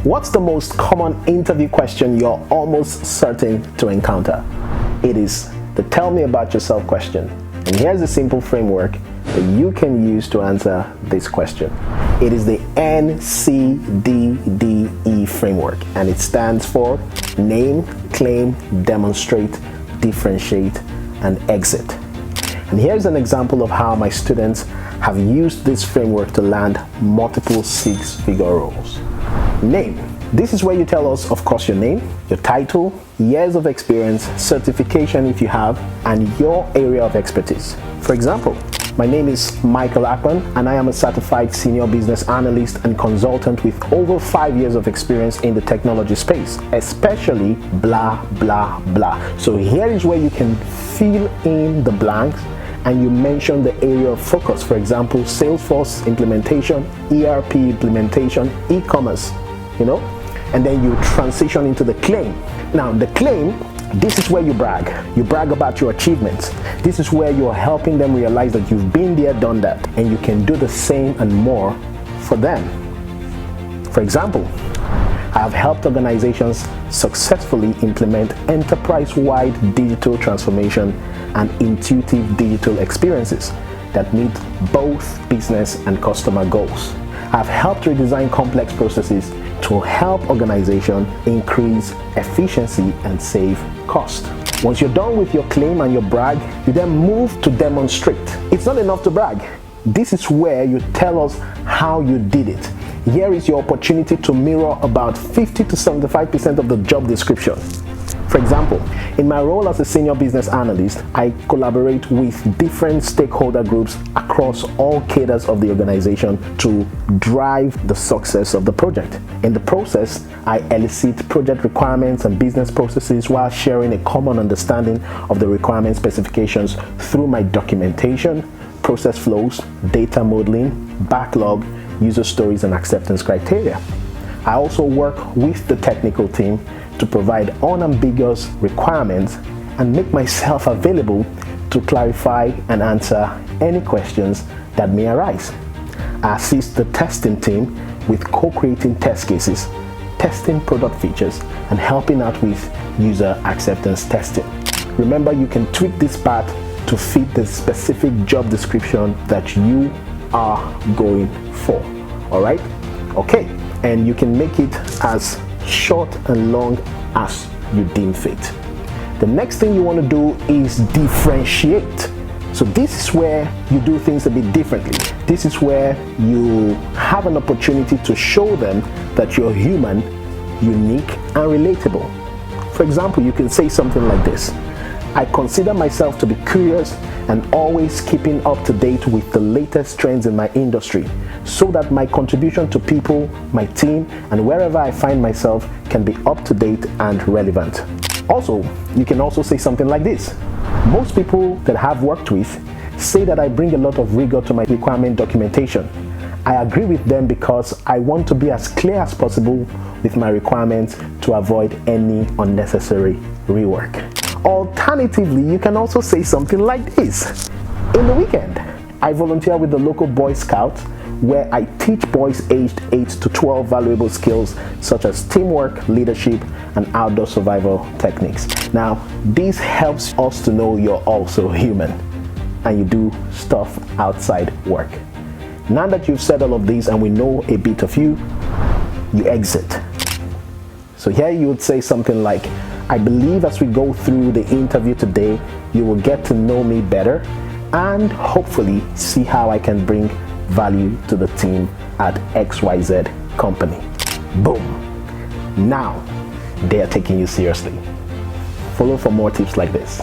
What's the most common interview question you're almost certain to encounter? It is the tell me about yourself question. And here's a simple framework that you can use to answer this question. It is the NCDDE Framework, and it stands for name, claim, demonstrate, differentiate, and exit. And here's an example of how my students have used this framework to land multiple six-figure roles. Name. This is where you tell us, of course, your name, your title, years of experience, certification if you have, and your area of expertise. For example, my name is Michael Akpan, and I am a certified senior business analyst and consultant with over 5 years of experience in the technology space, especially blah, blah, blah. So here is where you can fill in the blanks and you mention the area of focus. For example, Salesforce implementation, ERP implementation, e-commerce, and then you transition into the claim. Now, the claim, this is where you brag. You brag about your achievements. This is where you're helping them realize that you've been there, done that, and you can do the same and more for them. For example, I have helped organizations successfully implement enterprise-wide digital transformation and intuitive digital experiences that meet both business and customer goals. I've helped redesign complex processes to help organizations increase efficiency and save cost. Once you're done with your claim and your brag, you then move to demonstrate. It's not enough to brag. This is where you tell us how you did it. Here is your opportunity to mirror about 50 to 75% of the job description. For example, in my role as a senior business analyst, I collaborate with different stakeholder groups across all cadres of the organization to drive the success of the project. In the process, I elicit project requirements and business processes while sharing a common understanding of the requirement specifications through my documentation, process flows, data modeling, backlog, user stories, and acceptance criteria. I also work with the technical team to provide unambiguous requirements and make myself available to clarify and answer any questions that may arise. I assist the testing team with co-creating test cases, testing product features, and helping out with user acceptance testing. Remember, you can tweak this part to fit the specific job description that you are going for. All right? Okay. And you can make it as short and long as you deem fit. The next thing you want to do is differentiate. So this is where you do things a bit differently. This is where you have an opportunity to show them that you're human, unique, and relatable. For example, you can say something like this: I consider myself to be curious and always keeping up to date with the latest trends in my industry, so that my contribution to people, my team, and wherever I find myself can be up to date and relevant. Also, you can also say something like this: most people that I've worked with say that I bring a lot of rigor to my requirement documentation. I agree with them because I want to be as clear as possible with my requirements to avoid any unnecessary rework. Alternatively, you can also say something like this: in the weekend, I volunteer with the local Boy Scouts, where I teach boys aged 8 to 12 valuable skills such as teamwork, leadership, and outdoor survival techniques. Now, this helps us to know you're also human and you do stuff outside work. Now that you've said all of these and we know a bit of you, you exit. So here you would say something like, I believe as we go through the interview today, you will get to know me better and hopefully see how I can bring value to the team at XYZ company. Boom. Now they are taking you seriously. Follow for more tips like this.